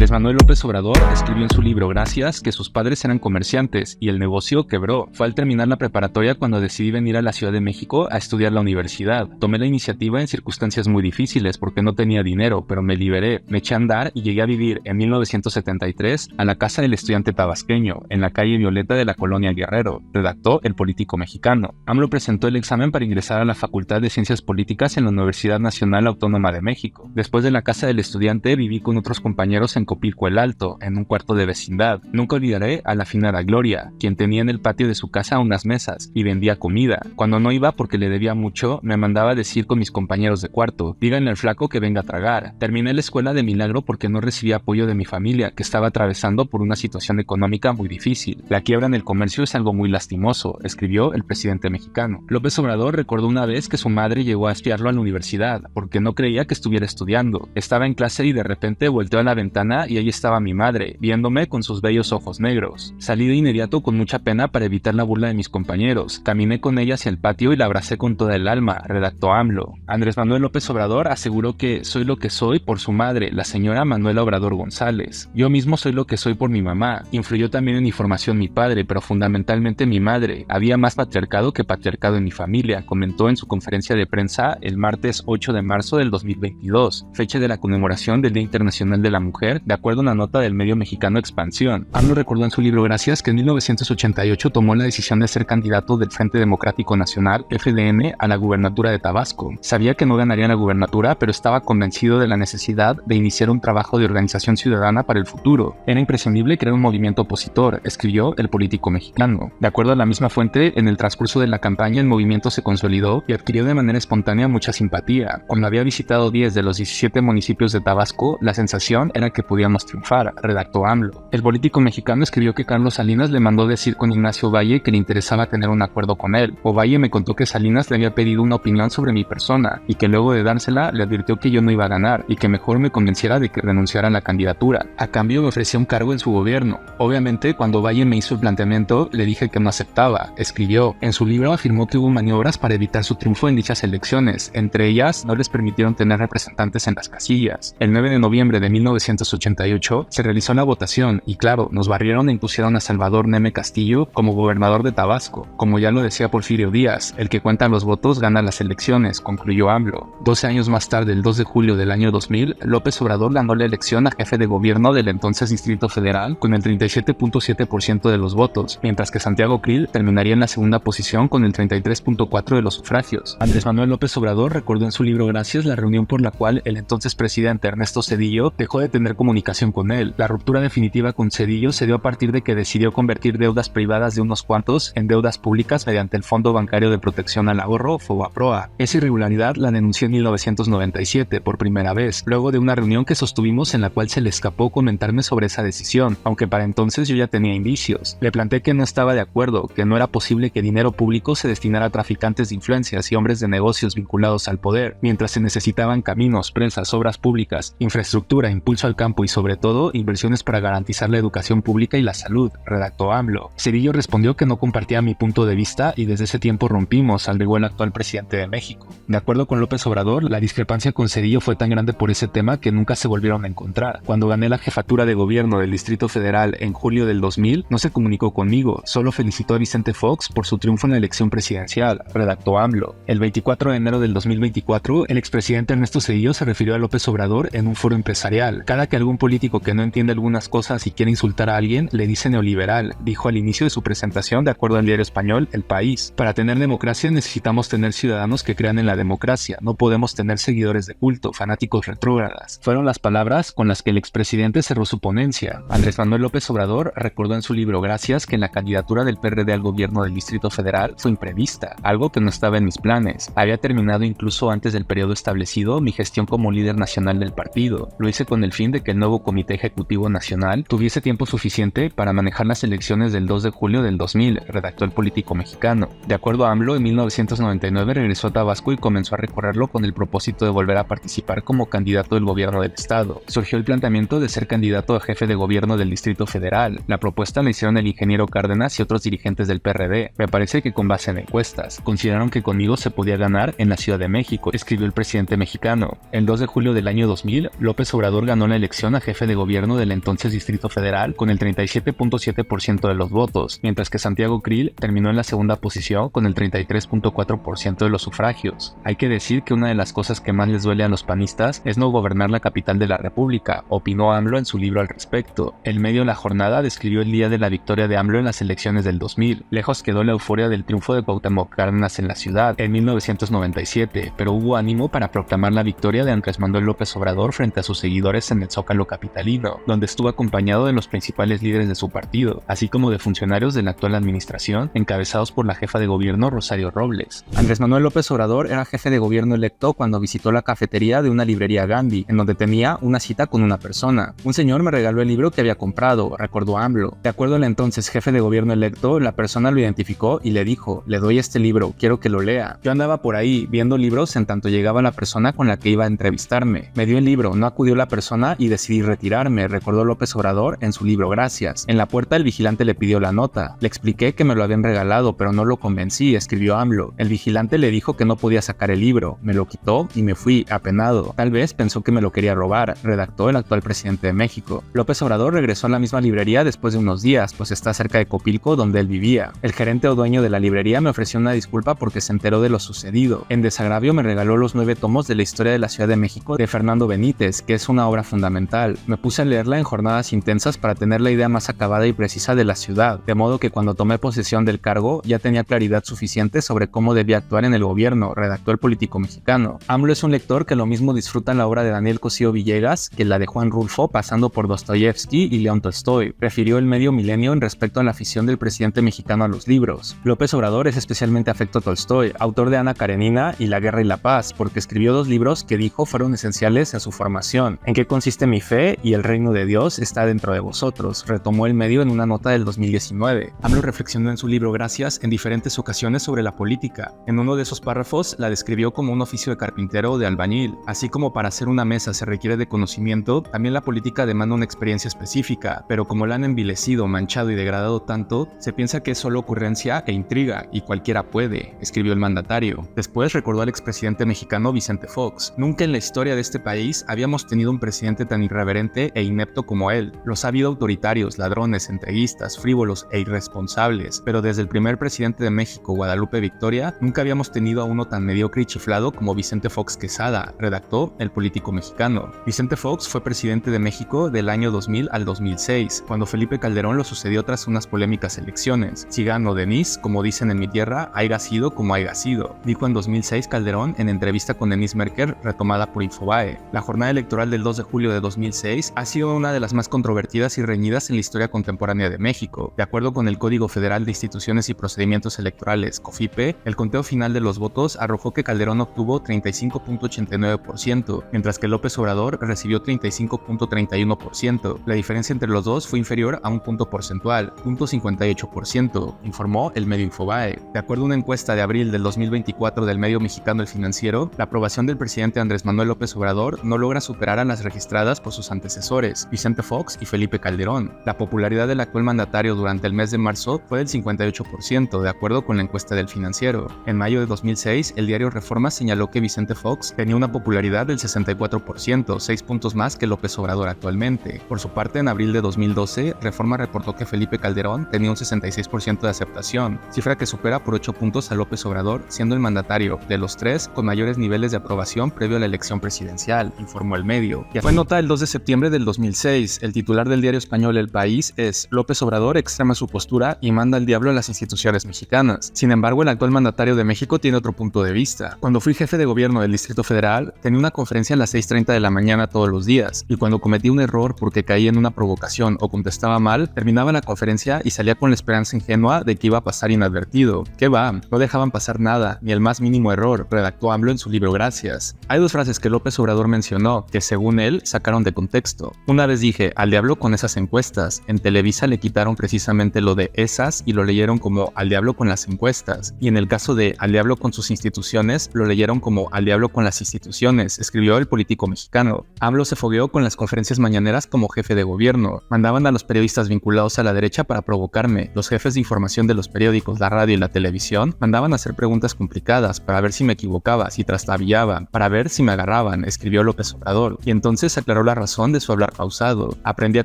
Andrés Manuel López Obrador escribió en su libro Gracias que sus padres eran comerciantes y el negocio quebró. Fue al terminar la preparatoria cuando decidí venir a la Ciudad de México a estudiar la universidad. Tomé la iniciativa en circunstancias muy difíciles porque no tenía dinero, pero me liberé, me eché a andar y llegué a vivir en 1973 a la casa del estudiante tabasqueño, en la calle Violeta de la colonia Guerrero, redactó El Político Mexicano. AMLO presentó el examen para ingresar a la Facultad de Ciencias Políticas en la Universidad Nacional Autónoma de México. Después de la casa del estudiante viví con otros compañeros en Copilco el Alto, en un cuarto de vecindad. Nunca olvidaré a la finada Gloria, quien tenía en el patio de su casa unas mesas y vendía comida. Cuando no iba porque le debía mucho, me mandaba decir con mis compañeros de cuarto, díganle al flaco que venga a tragar. Terminé la escuela de milagro porque no recibía apoyo de mi familia, que estaba atravesando por una situación económica muy difícil. La quiebra en el comercio es algo muy lastimoso, escribió el presidente mexicano. López Obrador recordó una vez que su madre llegó a espiarlo a la universidad, porque no creía que estuviera estudiando. Estaba en clase y de repente volteó a la ventana y ahí estaba mi madre, viéndome con sus bellos ojos negros. Salí de inmediato con mucha pena para evitar la burla de mis compañeros. Caminé con ella hacia el patio y la abracé con toda el alma, redactó AMLO. Andrés Manuel López Obrador aseguró que soy lo que soy por su madre, la señora Manuela Obrador González. Yo mismo soy lo que soy por mi mamá. Influyó también en mi formación mi padre, pero fundamentalmente mi madre. Había más patriarcado que patriarcado en mi familia, comentó en su conferencia de prensa el martes 8 de marzo del 2022, fecha de la conmemoración del Día Internacional de la Mujer, de acuerdo a una nota del medio mexicano Expansión. AMLO recordó en su libro Gracias que en 1988 tomó la decisión de ser candidato del Frente Democrático Nacional, FDN, a la gubernatura de Tabasco. Sabía que no ganaría la gubernatura, pero estaba convencido de la necesidad de iniciar un trabajo de organización ciudadana para el futuro. Era imprescindible crear un movimiento opositor, escribió El Político Mexicano. De acuerdo a la misma fuente, en el transcurso de la campaña el movimiento se consolidó y adquirió de manera espontánea mucha simpatía. Cuando había visitado 10 de los 17 municipios de Tabasco, la sensación era que podíamos triunfar, redactó AMLO. El Político Mexicano escribió que Carlos Salinas le mandó decir con Ignacio Valle que le interesaba tener un acuerdo con él. Ovalle me contó que Salinas le había pedido una opinión sobre mi persona y que luego de dársela le advirtió que yo no iba a ganar y que mejor me convenciera de que renunciara a la candidatura. A cambio me ofrecía un cargo en su gobierno. Obviamente, cuando Valle me hizo el planteamiento, le dije que no aceptaba, escribió. En su libro afirmó que hubo maniobras para evitar su triunfo en dichas elecciones. Entre ellas, no les permitieron tener representantes en las casillas. El 9 de noviembre de 1988 se realizó la votación y claro, nos barrieron e impusieron a Salvador Neme Castillo como gobernador de Tabasco. Como ya lo decía Porfirio Díaz, el que cuenta los votos gana las elecciones, concluyó AMLO. 12 años más tarde, el 2 de julio del año 2000, López Obrador ganó la elección a jefe de gobierno del entonces Distrito Federal con el 37.7% de los votos, mientras que Santiago Krill terminaría en la segunda posición con el 33.4% de los sufragios. Andrés Manuel López Obrador recordó en su libro Gracias la reunión por la cual el entonces presidente Ernesto Zedillo dejó de tener comunicación con él. La ruptura definitiva con Zedillo se dio a partir de que decidió convertir deudas privadas de unos cuantos en deudas públicas mediante el Fondo Bancario de Protección al Ahorro, FOBAPROA. Esa irregularidad la denunció en 1997 por primera vez, luego de una reunión que sostuvimos en la cual se le escapó comentarme sobre esa decisión, aunque para entonces yo ya tenía indicios. Le planteé que no estaba de acuerdo, que no era posible que dinero público se destinara a traficantes de influencias y hombres de negocios vinculados al poder, mientras se necesitaban caminos, presas, obras públicas, infraestructura, impulso al campo y sobre todo inversiones para garantizar la educación pública y la salud, redactó AMLO. Zedillo respondió que no compartía mi punto de vista y desde ese tiempo rompimos, agregó el actual presidente de México. De acuerdo con López Obrador, la discrepancia con Zedillo fue tan grande por ese tema que nunca se volvieron a encontrar. Cuando gané la jefatura de gobierno del Distrito Federal en julio del 2000, no se comunicó conmigo, solo felicitó a Vicente Fox por su triunfo en la elección presidencial, redactó AMLO. El 24 de enero del 2024, el expresidente Ernesto Zedillo se refirió a López Obrador en un foro empresarial. Cada que algún político que no entiende algunas cosas y quiere insultar a alguien, le dice neoliberal, dijo al inicio de su presentación de acuerdo al diario español El País. Para tener democracia necesitamos tener ciudadanos que crean en la democracia, no podemos tener seguidores de culto, fanáticos retrógradas. Fueron las palabras con las que el expresidente cerró su ponencia. Andrés Manuel López Obrador recordó en su libro Gracias que la candidatura del PRD al gobierno del Distrito Federal fue imprevista, algo que no estaba en mis planes. Había terminado incluso antes del periodo establecido mi gestión como líder nacional del partido. Lo hice con el fin de que el nuevo Comité Ejecutivo Nacional tuviese tiempo suficiente para manejar las elecciones del 2 de julio del 2000, redactó El Político Mexicano. De acuerdo a AMLO, en 1999 regresó a Tabasco y comenzó a recorrerlo con el propósito de volver a participar como candidato del gobierno del estado. Surgió el planteamiento de ser candidato a jefe de gobierno del Distrito Federal. La propuesta la hicieron el ingeniero Cárdenas y otros dirigentes del PRD. Me parece que con base en encuestas. Consideraron que conmigo se podía ganar en la Ciudad de México, escribió el presidente mexicano. El 2 de julio del año 2000, López Obrador ganó la elección elección a jefe de gobierno del entonces Distrito Federal con el 37.7% de los votos, mientras que Santiago Krill terminó en la segunda posición con el 33.4% de los sufragios. Hay que decir que una de las cosas que más les duele a los panistas es no gobernar la capital de la República, opinó AMLO en su libro al respecto. El medio La Jornada describió el día de la victoria de AMLO en las elecciones del 2000. Lejos quedó la euforia del triunfo de Cuauhtémoc Cárdenas en la ciudad en 1997, pero hubo ánimo para proclamar la victoria de Andrés Manuel López Obrador frente a sus seguidores en el Zócalo capitalino, donde estuvo acompañado de los principales líderes de su partido, así como de funcionarios de la actual administración, encabezados por la jefa de gobierno Rosario Robles. Andrés Manuel López Obrador era jefe de gobierno electo cuando visitó la cafetería de una librería Gandhi, en donde tenía una cita con una persona. Un señor me regaló el libro que había comprado, recordó AMLO. De acuerdo al entonces jefe de gobierno electo, la persona lo identificó y le dijo: le doy este libro, quiero que lo lea. Yo andaba por ahí viendo libros en tanto llegaba la persona con la que iba a entrevistarme. Me dio el libro, no acudió la persona y decidí retirarme, recordó López Obrador en su libro Gracias. En la puerta el vigilante le pidió la nota. Le expliqué que me lo habían regalado, pero no lo convencí, escribió AMLO. El vigilante le dijo que no podía sacar el libro, me lo quitó y me fui, apenado. Tal vez pensó que me lo quería robar, redactó el actual presidente de México. López Obrador regresó a la misma librería después de unos días, pues está cerca de Copilco, donde él vivía. El gerente o dueño de la librería me ofreció una disculpa porque se enteró de lo sucedido. En desagravio me regaló los 9 tomos de la historia de la Ciudad de México de Fernando Benítez, que es una obra fundamental. Me puse a leerla en jornadas intensas para tener la idea más acabada y precisa de la ciudad, de modo que cuando tomé posesión del cargo ya tenía claridad suficiente sobre cómo debía actuar en el gobierno, redactó el político mexicano. AMLO es un lector que lo mismo disfruta la obra de Daniel Cosío Villegas que la de Juan Rulfo, pasando por Dostoyevsky y León Tolstoy, refirió el medio Milenio en respecto a la afición del presidente mexicano a los libros. López Obrador es especialmente afecto a Tolstoy, autor de Ana Karenina y La Guerra y la Paz, porque escribió 2 libros que dijo fueron esenciales en su formación. ¿En qué consiste mi fe? Y el reino de Dios está dentro de vosotros, retomó el medio en una nota del 2019. AMLO reflexionó en su libro Gracias en diferentes ocasiones sobre la política. En uno de esos párrafos la describió como un oficio de carpintero o de albañil. Así como para hacer una mesa se requiere de conocimiento, también la política demanda una experiencia específica, pero como la han envilecido, manchado y degradado tanto, se piensa que es solo ocurrencia e intriga, y cualquiera puede, escribió el mandatario. Después recordó al expresidente mexicano Vicente Fox: nunca en la historia de este país habíamos tenido un presidente tan irreverente e inepto como él. Los ha habido autoritarios, ladrones, entreguistas, frívolos e irresponsables, pero desde el primer presidente de México, Guadalupe Victoria, nunca habíamos tenido a uno tan mediocre y chiflado como Vicente Fox Quesada, redactó el político mexicano. Vicente Fox fue presidente de México del año 2000 al 2006, cuando Felipe Calderón lo sucedió tras unas polémicas elecciones. Si gano Denise, como dicen en mi tierra, haiga sido como haiga sido, dijo en 2006 Calderón en entrevista con Denise Merker, retomada por Infobae. La jornada electoral del 2 de julio de 2006 ha sido una de las más controvertidas y reñidas en la historia contemporánea de México. De acuerdo con el Código Federal de Instituciones y Procedimientos Electorales, COFIPE, el conteo final de los votos arrojó que Calderón obtuvo 35.89%, mientras que López Obrador recibió 35.31%. La diferencia entre los dos fue inferior a un punto porcentual, 0.58%, informó el medio Infobae. De acuerdo a una encuesta de abril del 2024 del medio mexicano El Financiero, la aprobación del presidente Andrés Manuel López Obrador no logra superar a las registradas por sus antecesores, Vicente Fox y Felipe Calderón. La popularidad del actual mandatario durante el mes de marzo fue del 58%, de acuerdo con la encuesta del Financiero. En mayo de 2006, el diario Reforma señaló que Vicente Fox tenía una popularidad del 64%, 6 puntos más que López Obrador actualmente. Por su parte, en abril de 2012, Reforma reportó que Felipe Calderón tenía un 66% de aceptación, cifra que supera por 8 puntos a López Obrador, siendo el mandatario de los 3 con mayores niveles de aprobación previo a la elección presidencial, informó el medio. Ya fue nota el 2 de septiembre del 2006, el titular del diario español El País es: López Obrador extrema su postura y manda al diablo a las instituciones mexicanas. Sin embargo, el actual mandatario de México tiene otro punto de vista. Cuando fui jefe de gobierno del Distrito Federal, tenía una conferencia a las 6:30 de la mañana todos los días, y cuando cometí un error porque caí en una provocación o contestaba mal, terminaba la conferencia y salía con la esperanza ingenua de que iba a pasar inadvertido. ¿Qué va? No dejaban pasar nada, ni el más mínimo error, redactó AMLO en su libro Gracias. Hay 2 frases que López Obrador mencionó, que según él, sacaron de contexto. Una vez dije: al diablo con esas encuestas. En Televisa le quitaron precisamente lo de esas y lo leyeron como al diablo con las encuestas. Y en el caso de al diablo con sus instituciones, lo leyeron como al diablo con las instituciones, escribió el político mexicano. AMLO se fogueó con las conferencias mañaneras como jefe de gobierno. Mandaban a los periodistas vinculados a la derecha para provocarme. Los jefes de información de los periódicos, la radio y la televisión mandaban a hacer preguntas complicadas para ver si me equivocaba, si trastabillaba, para ver si me agarraban, escribió López Obrador. Y entonces aclaró las razón de su hablar pausado. Aprendí a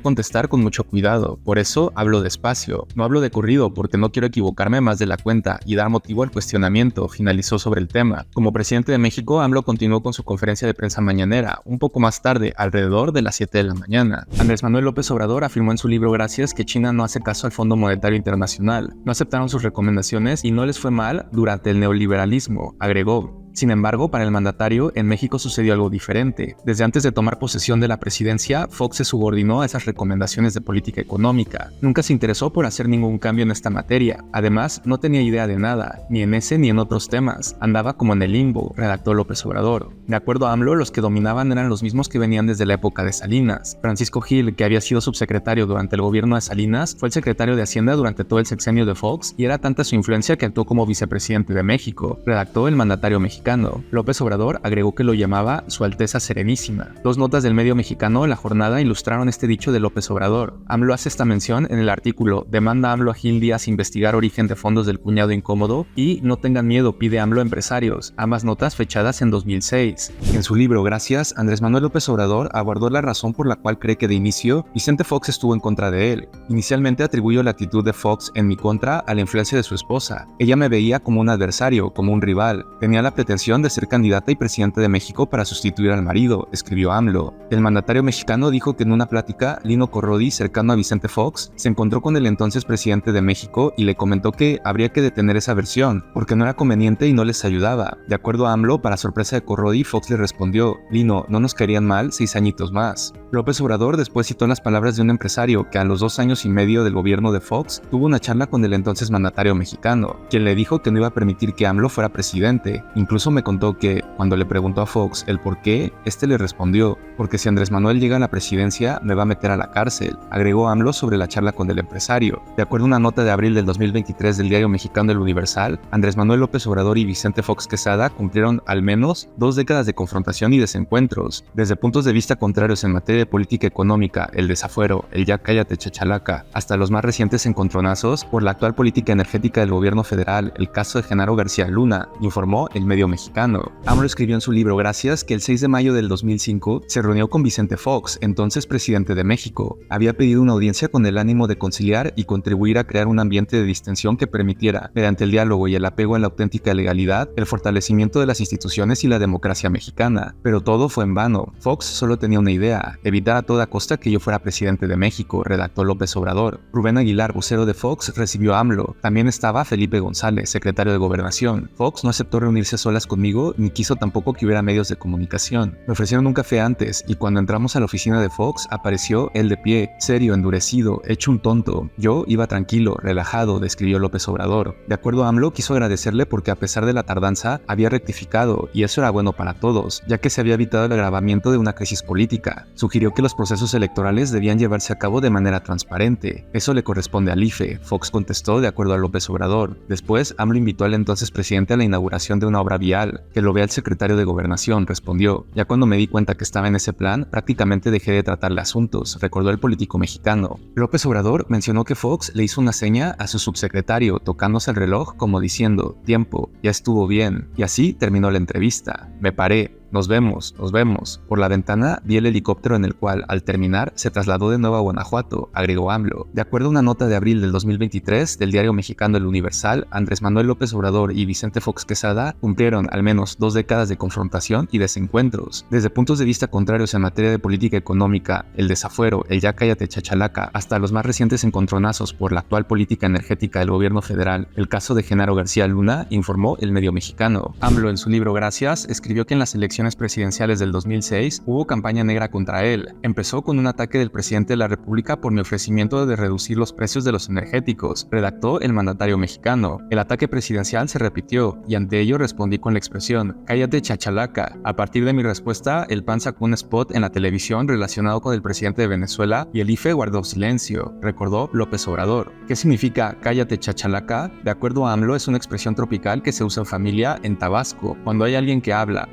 contestar con mucho cuidado, por eso hablo despacio. No hablo de corrido porque no quiero equivocarme más de la cuenta y dar motivo al cuestionamiento, finalizó sobre el tema. Como presidente de México, AMLO continuó con su conferencia de prensa mañanera, un poco más tarde, alrededor de las 7 de la mañana. Andrés Manuel López Obrador afirmó en su libro Gracias que China no hace caso al Fondo Monetario Internacional, no aceptaron sus recomendaciones y no les fue mal durante el neoliberalismo, agregó. Sin embargo, para el mandatario, en México sucedió algo diferente. Desde antes de tomar posesión de la presidencia, Fox se subordinó a esas recomendaciones de política económica. Nunca se interesó por hacer ningún cambio en esta materia. Además, no tenía idea de nada, ni en ese ni en otros temas. Andaba como en el limbo, redactó López Obrador. De acuerdo a AMLO, los que dominaban eran los mismos que venían desde la época de Salinas. Francisco Gil, que había sido subsecretario durante el gobierno de Salinas, fue el secretario de Hacienda durante todo el sexenio de Fox y era tanta su influencia que actuó como vicepresidente de México, redactó el mandatario mexicano. López Obrador agregó que lo llamaba Su Alteza Serenísima. Dos notas del medio mexicano La Jornada ilustraron este dicho de López Obrador. AMLO hace esta mención en el artículo Demanda AMLO a Gil Díaz investigar origen de fondos del cuñado incómodo y No tengan miedo, pide AMLO a empresarios, ambas notas fechadas en 2006. En su libro Gracias, Andrés Manuel López Obrador abordó la razón por la cual cree que de inicio Vicente Fox estuvo en contra de él. Inicialmente atribuyó la actitud de Fox en mi contra a la influencia de su esposa. Ella me veía como un adversario, como un rival. Tenía la pretensión de ser candidata y presidente de México para sustituir al marido, escribió AMLO. El mandatario mexicano dijo que en una plática, Lino Corrodi, cercano a Vicente Fox, se encontró con el entonces presidente de México y le comentó que habría que detener esa versión, porque no era conveniente y no les ayudaba. De acuerdo a AMLO, para sorpresa de Corrodi, Fox le respondió, Lino, no nos caerían mal 6 añitos más. López Obrador después citó las palabras de un empresario que a los 2 años y medio del gobierno de Fox tuvo una charla con el entonces mandatario mexicano, quien le dijo que no iba a permitir que AMLO fuera presidente. Incluso me contó que, cuando le preguntó a Fox el por qué, este le respondió, porque si Andrés Manuel llega a la presidencia, me va a meter a la cárcel, agregó AMLO sobre la charla con el empresario. De acuerdo a una nota de abril del 2023 del diario mexicano El Universal, Andrés Manuel López Obrador y Vicente Fox Quesada cumplieron al menos 2 décadas de confrontación y desencuentros. Desde puntos de vista contrarios en materia de política económica, el desafuero, el ya cállate chachalaca, hasta los más recientes encontronazos por la actual política energética del gobierno federal, el caso de Genaro García Luna, informó el medio mexicano. AMLO escribió en su libro Gracias que el 6 de mayo del 2005 se reunió con Vicente Fox, entonces presidente de México. Había pedido una audiencia con el ánimo de conciliar y contribuir a crear un ambiente de distensión que permitiera, mediante el diálogo y el apego en la auténtica legalidad, el fortalecimiento de las instituciones y la democracia mexicana. Pero todo fue en vano. Fox solo tenía una idea, evitar a toda costa que yo fuera presidente de México, redactó López Obrador. Rubén Aguilar, vocero de Fox, recibió a AMLO. También estaba Felipe González, secretario de Gobernación. Fox no aceptó reunirse a solas conmigo ni quiso tampoco que hubiera medios de comunicación. Me ofrecieron un café antes y cuando entramos a la oficina de Fox apareció él de pie, serio, endurecido, hecho un tonto. Yo iba tranquilo, relajado, describió López Obrador. De acuerdo a AMLO, quiso agradecerle porque a pesar de la tardanza había rectificado y eso era bueno para todos, ya que se había evitado el agravamiento de una crisis política. Sugirió que los procesos electorales debían llevarse a cabo de manera transparente. Eso le corresponde al IFE. Fox contestó de acuerdo a López Obrador. Después, AMLO invitó al entonces presidente a la inauguración de una obra vial, que lo vea el secretario de Gobernación, respondió. Ya cuando me di cuenta que estaba en ese plan, prácticamente dejé de tratarle asuntos, recordó el político mexicano. López Obrador mencionó que Fox le hizo una seña a su subsecretario, tocándose el reloj como diciendo, tiempo, ya estuvo bien, y así terminó la entrevista. Me paré. Nos vemos, nos vemos. Por la ventana vi el helicóptero en el cual, al terminar, se trasladó de nuevo a Guanajuato, agregó AMLO. De acuerdo a una nota de abril del 2023 del diario mexicano El Universal, Andrés Manuel López Obrador y Vicente Fox Quesada cumplieron al menos 2 décadas de confrontación y desencuentros. Desde puntos de vista contrarios en materia de política económica, el desafuero, el ya cállate chachalaca, hasta los más recientes encontronazos por la actual política energética del gobierno federal, el caso de Genaro García Luna, informó el medio mexicano. AMLO en su libro Gracias escribió que en las elecciones presidenciales del 2006 hubo campaña negra contra él. Empezó con un ataque del presidente de la República por mi ofrecimiento de reducir los precios de los energéticos, redactó el mandatario mexicano. El ataque presidencial se repitió y ante ello respondí con la expresión cállate chachalaca. A partir de mi respuesta, el PAN sacó un spot en la televisión relacionado con el presidente de Venezuela y el IFE guardó silencio, recordó López Obrador. ¿Qué significa cállate chachalaca? De acuerdo a AMLO, es una expresión tropical que se usa en familia en Tabasco. Cuando hay alguien que habla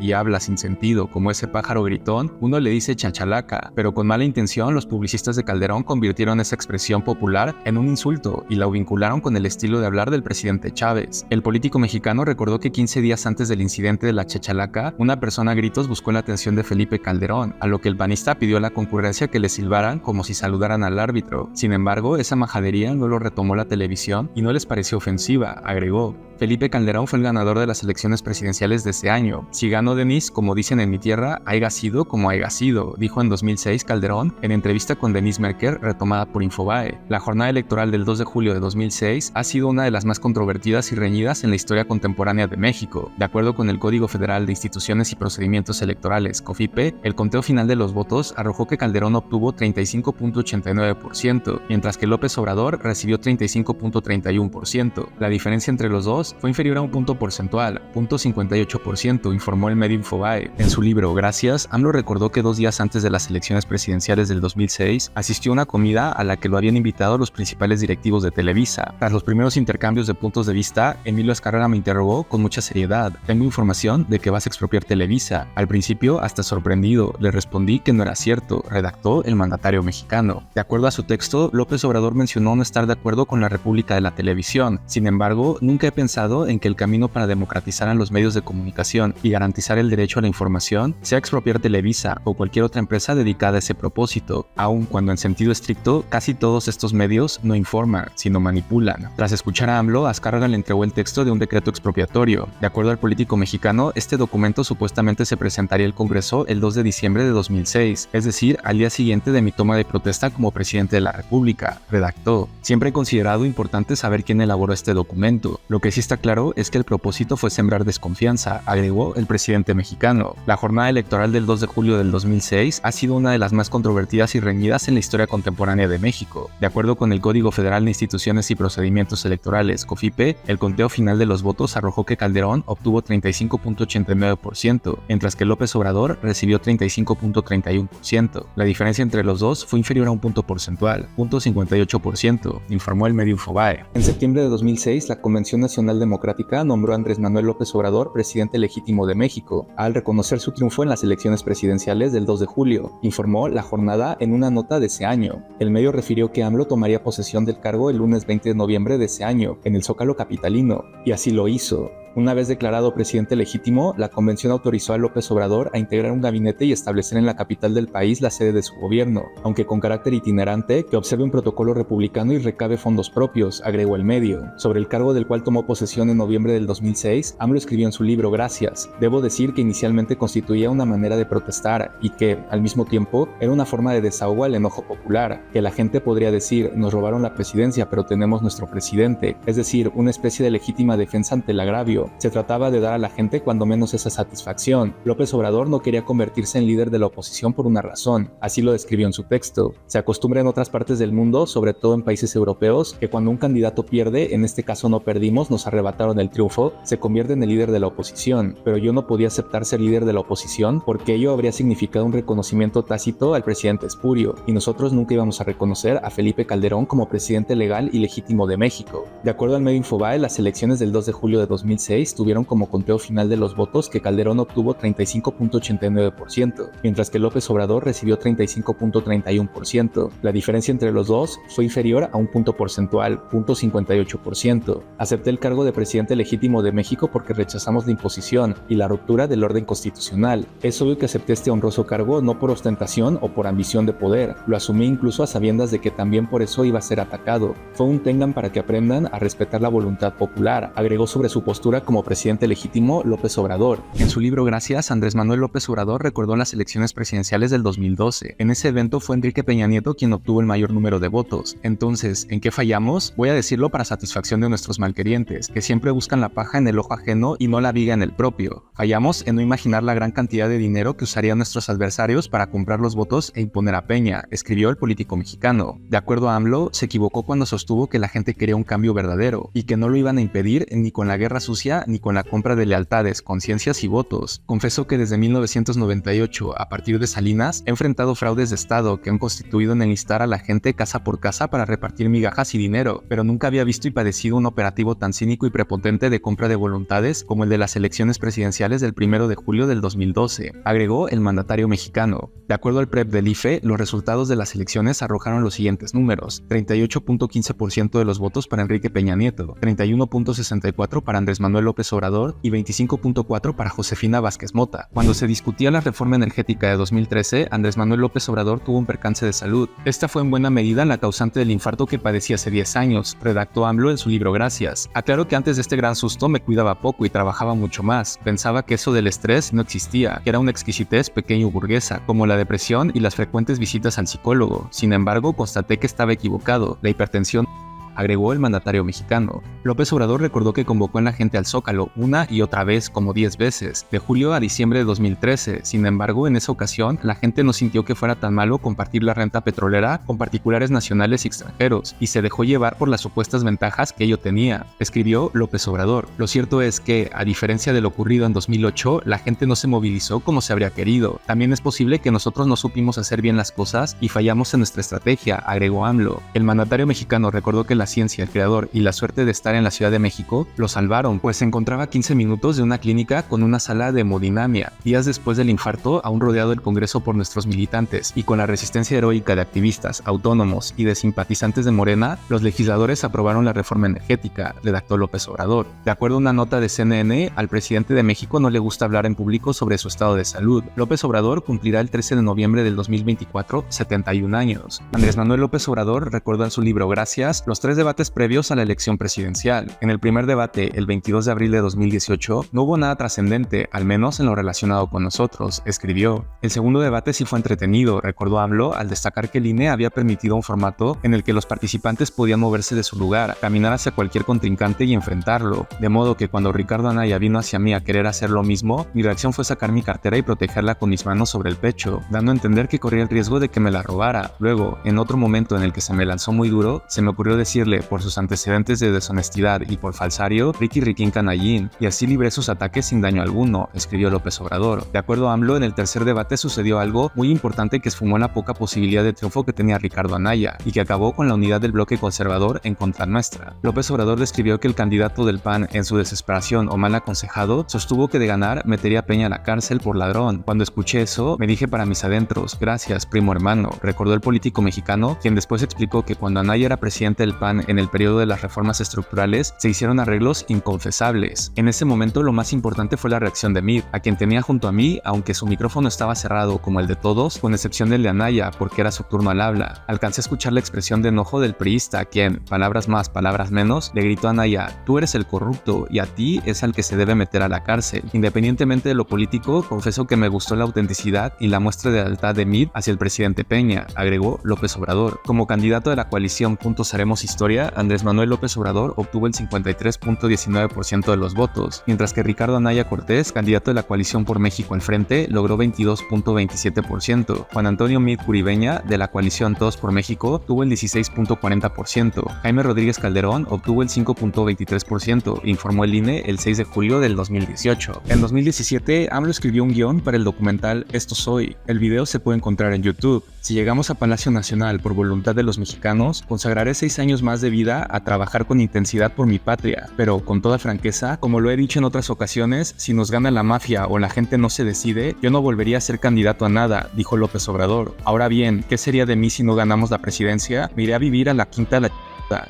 y habla sin sentido como ese pájaro gritón, uno le dice chachalaca, pero con mala intención los publicistas de Calderón convirtieron esa expresión popular en un insulto y la vincularon con el estilo de hablar del presidente Chávez. El político mexicano recordó que 15 días antes del incidente de la chachalaca, una persona a gritos buscó la atención de Felipe Calderón, a lo que el panista pidió a la concurrencia que le silbaran como si saludaran al árbitro. Sin embargo, esa majadería no lo retomó la televisión y no les pareció ofensiva, agregó. Felipe Calderón fue el ganador de las elecciones presidenciales de ese año. Si ganó Denise, como dicen en mi tierra, haiga sido como haiga sido, dijo en 2006 Calderón en entrevista con Denise Merker retomada por Infobae. La jornada electoral del 2 de julio de 2006 ha sido una de las más controvertidas y reñidas en la historia contemporánea de México. De acuerdo con el Código Federal de Instituciones y Procedimientos Electorales, COFIPE, el conteo final de los votos arrojó que Calderón obtuvo 35.89%, mientras que López Obrador recibió 35.31%. La diferencia entre los dos fue inferior a un punto porcentual, 0.58%, informó el medio Infobae. En su libro Gracias, AMLO recordó que 2 días antes de las elecciones presidenciales del 2006, asistió a una comida a la que lo habían invitado los principales directivos de Televisa. Tras los primeros intercambios de puntos de vista, Emilio Azcárraga me interrogó con mucha seriedad. Tengo información de que vas a expropiar Televisa. Al principio, hasta sorprendido, le respondí que no era cierto, redactó el mandatario mexicano. De acuerdo a su texto, López Obrador mencionó no estar de acuerdo con la República de la Televisión. Sin embargo, nunca he pensado en que el camino para democratizar a los medios de comunicación y garantizar el derecho a la información sea expropiar Televisa o cualquier otra empresa dedicada a ese propósito, aun cuando en sentido estricto casi todos estos medios no informan, sino manipulan. Tras escuchar a AMLO, Azcárraga le entregó el texto de un decreto expropiatorio. De acuerdo al político mexicano, este documento supuestamente se presentaría al Congreso el 2 de diciembre de 2006, es decir, al día siguiente de mi toma de protesta como presidente de la República, redactó. Siempre he considerado importante saber quién elaboró este documento. Lo que sí está claro es que el propósito fue sembrar desconfianza, agregó el presidente mexicano. La jornada electoral del 2 de julio del 2006 ha sido una de las más controvertidas y reñidas en la historia contemporánea de México. De acuerdo con el Código Federal de Instituciones y Procedimientos Electorales, COFIPE, el conteo final de los votos arrojó que Calderón obtuvo 35.89%, mientras que López Obrador recibió 35.31%. La diferencia entre los dos fue inferior a un punto porcentual, 0.58%, informó el medio Infobae. En septiembre de 2006, la Convención Nacional Democrática nombró a Andrés Manuel López Obrador presidente legítimo de México, al reconocer su triunfo en las elecciones presidenciales del 2 de julio, informó La Jornada en una nota de ese año. El medio refirió que AMLO tomaría posesión del cargo el lunes 20 de noviembre de ese año, en el Zócalo capitalino, y así lo hizo. Una vez declarado presidente legítimo, la convención autorizó a López Obrador a integrar un gabinete y establecer en la capital del país la sede de su gobierno, aunque con carácter itinerante, que observe un protocolo republicano y recabe fondos propios, agregó el medio. Sobre el cargo del cual tomó posesión en noviembre del 2006, AMLO escribió en su libro Gracias. Debo decir que inicialmente constituía una manera de protestar y que, al mismo tiempo, era una forma de desahogo al enojo popular, que la gente podría decir, nos robaron la presidencia pero tenemos nuestro presidente, es decir, una especie de legítima defensa ante el agravio. Se trataba de dar a la gente cuando menos esa satisfacción. López Obrador no quería convertirse en líder de la oposición por una razón, así lo describió en su texto. Se acostumbra en otras partes del mundo, sobre todo en países europeos, que cuando un candidato pierde, en este caso no perdimos, nos arrebataron el triunfo, se convierte en el líder de la oposición. Pero yo no podía aceptar ser líder de la oposición porque ello habría significado un reconocimiento tácito al presidente espurio, y nosotros nunca íbamos a reconocer a Felipe Calderón como presidente legal y legítimo de México. De acuerdo al medio Infobae, las elecciones del 2 de julio de 2006 tuvieron como conteo final de los votos que Calderón obtuvo 35.89%, mientras que López Obrador recibió 35.31%. La diferencia entre los dos fue inferior a un punto porcentual, 0.58%. Acepté el cargo de presidente legítimo de México porque rechazamos la imposición y la ruptura del orden constitucional. Es obvio que acepté este honroso cargo no por ostentación o por ambición de poder. Lo asumí incluso a sabiendas de que también por eso iba a ser atacado. Fue un tengan para que aprendan a respetar la voluntad popular, agregó sobre su postura como presidente legítimo López Obrador. En su libro Gracias, Andrés Manuel López Obrador recordó las elecciones presidenciales del 2012. En ese evento fue Enrique Peña Nieto quien obtuvo el mayor número de votos. Entonces, ¿en qué fallamos? Voy a decirlo para satisfacción de nuestros malquerientes, que siempre buscan la paja en el ojo ajeno y no la viga en el propio. Fallamos en no imaginar la gran cantidad de dinero que usarían nuestros adversarios para comprar los votos e imponer a Peña, escribió el político mexicano. De acuerdo a AMLO, se equivocó cuando sostuvo que la gente quería un cambio verdadero y que no lo iban a impedir ni con la guerra sucia violencia ni con la compra de lealtades, conciencias y votos. Confesó que desde 1998, a partir de Salinas, he enfrentado fraudes de Estado que han constituido en enlistar a la gente casa por casa para repartir migajas y dinero, pero nunca había visto y padecido un operativo tan cínico y prepotente de compra de voluntades como el de las elecciones presidenciales del 1 de julio del 2012, agregó el mandatario mexicano. De acuerdo al PREP del IFE, los resultados de las elecciones arrojaron los siguientes números: 38.15% de los votos para Enrique Peña Nieto, 31.64% para Andrés Manuel López Obrador y 25.4% para Josefina Vázquez Mota. Cuando se discutía la reforma energética de 2013, Andrés Manuel López Obrador tuvo un percance de salud. Esta fue en buena medida la causante del infarto que padecí hace 10 años, redactó AMLO en su libro Gracias. Aclaró que antes de este gran susto me cuidaba poco y trabajaba mucho más. Pensaba que eso del estrés no existía, que era una exquisitez pequeño burguesa, como la depresión y las frecuentes visitas al psicólogo. Sin embargo, constaté que estaba equivocado. La hipertensión, agregó el mandatario mexicano. López Obrador recordó que convocó a la gente al Zócalo una y otra vez, como 10 veces, de julio a diciembre de 2013. Sin embargo, en esa ocasión, la gente no sintió que fuera tan malo compartir la renta petrolera con particulares nacionales y extranjeros, y se dejó llevar por las supuestas ventajas que ello tenía, escribió López Obrador. Lo cierto es que, a diferencia de lo ocurrido en 2008, la gente no se movilizó como se habría querido. También es posible que nosotros no supimos hacer bien las cosas y fallamos en nuestra estrategia, agregó AMLO. El mandatario mexicano recordó que la ciencia, el creador y la suerte de estar en la Ciudad de México lo salvaron, pues se encontraba a 15 minutos de una clínica con una sala de hemodinamia. Días después del infarto, aún rodeado el Congreso por nuestros militantes y con la resistencia heroica de activistas, autónomos y de simpatizantes de Morena, los legisladores aprobaron la reforma energética, redactó López Obrador. De acuerdo a una nota de CNN, al presidente de México no le gusta hablar en público sobre su estado de salud. López Obrador cumplirá el 13 de noviembre del 2024 71 años. Andrés Manuel López Obrador recordó en su libro Gracias los 3 debates previos a la elección presidencial. En el primer debate, el 22 de abril de 2018, no hubo nada trascendente, al menos en lo relacionado con nosotros, escribió. El segundo debate sí fue entretenido, recordó AMLO, al destacar que el INE había permitido un formato en el que los participantes podían moverse de su lugar, caminar hacia cualquier contrincante y enfrentarlo. De modo que cuando Ricardo Anaya vino hacia mí a querer hacer lo mismo, mi reacción fue sacar mi cartera y protegerla con mis manos sobre el pecho, dando a entender que corría el riesgo de que me la robara. Luego, en otro momento en el que se me lanzó muy duro, se me ocurrió decirle, por sus antecedentes de deshonestidad y por falsario, Ricky Riquín Canallín, y así libré sus ataques sin daño alguno, escribió López Obrador. De acuerdo a AMLO, en el tercer debate sucedió algo muy importante que esfumó la poca posibilidad de triunfo que tenía Ricardo Anaya, y que acabó con la unidad del bloque conservador en contra nuestra. López Obrador describió que el candidato del PAN, en su desesperación o mal aconsejado, sostuvo que de ganar metería a Peña a la cárcel por ladrón. Cuando escuché eso, me dije para mis adentros, gracias, primo hermano, recordó el político mexicano, quien después explicó que cuando Anaya era presidente del PAN en el periodo de las reformas estructurales, se hicieron arreglos inconfesables. En ese momento lo más importante fue la reacción de Mid, a quien tenía junto a mí, aunque su micrófono estaba cerrado como el de todos, con excepción del de Anaya, porque era su turno al habla. Alcancé a escuchar la expresión de enojo del priista, quien, palabras más, palabras menos, le gritó a Anaya, tú eres el corrupto y a ti es al que se debe meter a la cárcel. Independientemente de lo político, confieso que me gustó la autenticidad y la muestra de lealtad de Mid hacia el presidente Peña, agregó López Obrador. Como candidato de la coalición Juntos Haremos Historia, Andrés Manuel López Obrador obtuvo el 53.19% de los votos, mientras que Ricardo Anaya Cortés, candidato de la coalición Por México al Frente, logró 22.27%. Juan Antonio Mid Curibeña, de la coalición Todos por México, tuvo el 16.40%. Jaime Rodríguez Calderón obtuvo el 5.23%, informó el INE el 6 de julio del 2018. En 2017, AMLO escribió un guión para el documental Esto Soy. El video se puede encontrar en YouTube. Si llegamos a Palacio Nacional por voluntad de los mexicanos, consagraré 6 años más de vida a trabajar con intensidad por mi patria, pero con toda franqueza, como lo he dicho en otras ocasiones, si nos gana la mafia o la gente no se decide, yo no volvería a ser candidato a nada, dijo López Obrador. Ahora bien, ¿qué sería de mí si no ganamos la presidencia? Me iré a vivir a la quinta de la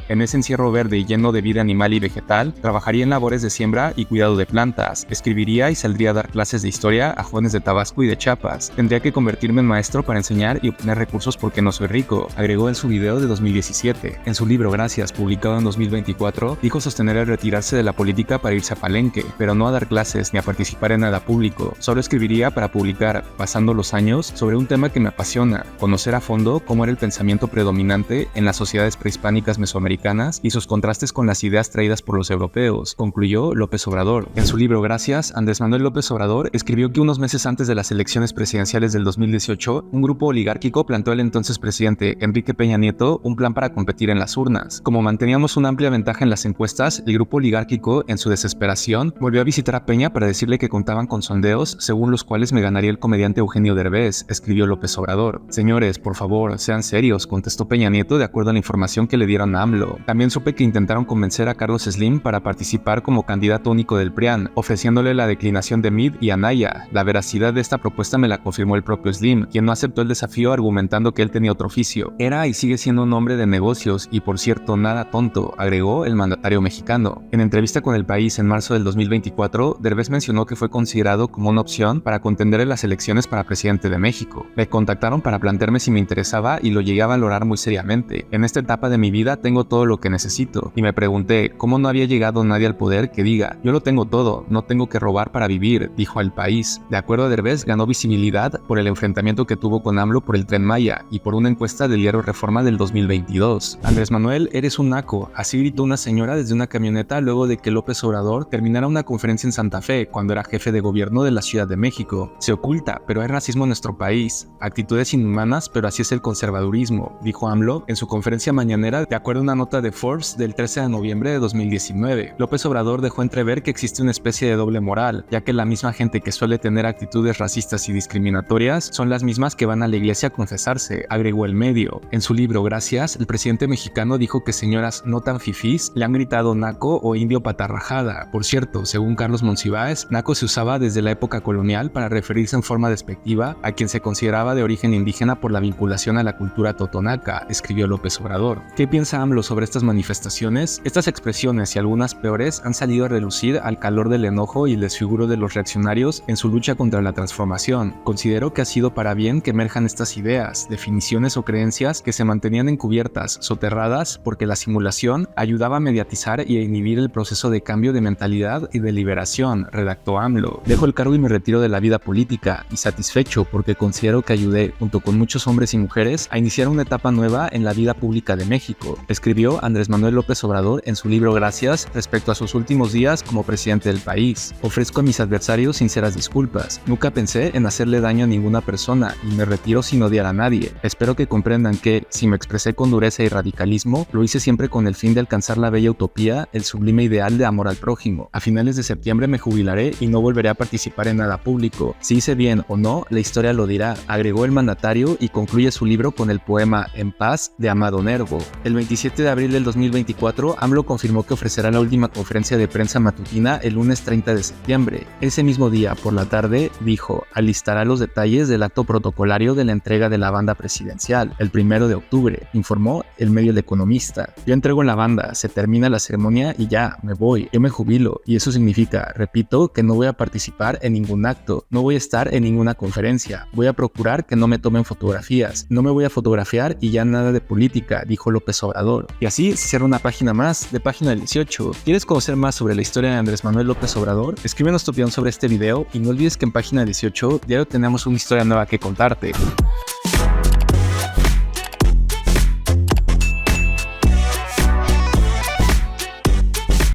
En ese encierro verde y lleno de vida animal y vegetal, trabajaría en labores de siembra y cuidado de plantas, escribiría y saldría a dar clases de historia a jóvenes de Tabasco y de Chiapas. Tendría que convertirme en maestro para enseñar y obtener recursos porque no soy rico, agregó en su video de 2017. En su libro Gracias, publicado en 2024, dijo sostener el retirarse de la política para irse a Palenque, pero no a dar clases ni a participar en nada público. Solo escribiría para publicar, pasando los años, sobre un tema que me apasiona, conocer a fondo cómo era el pensamiento predominante en las sociedades prehispánicas mesoamericanas y sus contrastes con las ideas traídas por los europeos, concluyó López Obrador. En su libro Gracias, Andrés Manuel López Obrador escribió que unos meses antes de las elecciones presidenciales del 2018, un grupo oligárquico planteó al entonces presidente Enrique Peña Nieto un plan para competir en las urnas. Como manteníamos una amplia ventaja en las encuestas, el grupo oligárquico, en su desesperación, volvió a visitar a Peña para decirle que contaban con sondeos según los cuales me ganaría el comediante Eugenio Derbez, escribió López Obrador. Señores, por favor, sean serios, contestó Peña Nieto de acuerdo a la información que le dieron a AMLO. También supe que intentaron convencer a Carlos Slim para participar como candidato único del PRIAN, ofreciéndole la declinación de Mid y Anaya. La veracidad de esta propuesta me la confirmó el propio Slim, quien no aceptó el desafío argumentando que él tenía otro oficio. Era y sigue siendo un hombre de negocios y, por cierto, nada tonto, agregó el mandatario mexicano. En entrevista con El País en marzo del 2024, Derbez mencionó que fue considerado como una opción para contender en las elecciones para presidente de México. Me contactaron para plantearme si me interesaba y lo llegué a valorar muy seriamente. En esta etapa de mi vida tengo todo lo que necesito. Y me pregunté, ¿cómo no había llegado nadie al poder que diga, yo lo tengo todo, no tengo que robar para vivir?, dijo El País. De acuerdo a Derbez, ganó visibilidad por el enfrentamiento que tuvo con AMLO por el Tren Maya y por una encuesta del diario Reforma del 2022. Andrés Manuel, eres un naco, así gritó una señora desde una camioneta luego de que López Obrador terminara una conferencia en Santa Fe cuando era jefe de gobierno de la Ciudad de México. Se oculta, pero hay racismo en nuestro país. Actitudes inhumanas, pero así es el conservadurismo, dijo AMLO en su conferencia mañanera de acuerdo a una nota de Forbes del 13 de noviembre de 2019. López Obrador dejó entrever que existe una especie de doble moral, ya que la misma gente que suele tener actitudes racistas y discriminatorias son las mismas que van a la iglesia a confesarse, agregó el medio. En su libro Gracias, el presidente mexicano dijo que señoras no tan fifís le han gritado naco o indio patarrajada. Por cierto, según Carlos Monsiváis, naco se usaba desde la época colonial para referirse en forma despectiva a quien se consideraba de origen indígena por la vinculación a la cultura totonaca, escribió López Obrador. ¿Qué piensa AMLO sobre estas manifestaciones? Estas expresiones y algunas peores han salido a relucir al calor del enojo y el desfiguro de los reaccionarios en su lucha contra la transformación. Considero que ha sido para bien que emerjan estas ideas, definiciones o creencias que se mantenían encubiertas, soterradas, porque la simulación ayudaba a mediatizar y a inhibir el proceso de cambio de mentalidad y de liberación, redactó AMLO. Dejo el cargo y me retiro de la vida política, y satisfecho porque considero que ayudé, junto con muchos hombres y mujeres, a iniciar una etapa nueva en la vida pública de México, escribió Andrés Manuel López Obrador en su libro Gracias respecto a sus últimos días como presidente del país. Ofrezco a mis adversarios sinceras disculpas. Nunca pensé en hacerle daño a ninguna persona y me retiro sin odiar a nadie. Espero que comprendan que, si me expresé con dureza y radicalismo, lo hice siempre con el fin de alcanzar la bella utopía, el sublime ideal de amor al prójimo. A finales de septiembre me jubilaré y no volveré a participar en nada público. Si hice bien o no, la historia lo dirá, agregó el mandatario y concluye su libro con el poema En paz de Amado Nervo. El 27 de abril del 2024, AMLO confirmó que ofrecerá la última conferencia de prensa matutina el lunes 30 de septiembre. Ese mismo día, por la tarde, dijo, alistará los detalles del acto protocolario de la entrega de la banda presidencial, el 1 de octubre, informó el medio El Economista. Yo entrego la banda, se termina la ceremonia y ya, me voy, yo me jubilo, y eso significa, repito, que no voy a participar en ningún acto, no voy a estar en ninguna conferencia, voy a procurar que no me tomen fotografías, no me voy a fotografiar y ya nada de política, dijo López Obrador. Y así se cierra una página más de Página 18. ¿Quieres conocer más sobre la historia de Andrés Manuel López Obrador? Escríbenos tu opinión sobre este video y no olvides que en Página 18 diario tenemos una historia nueva que contarte.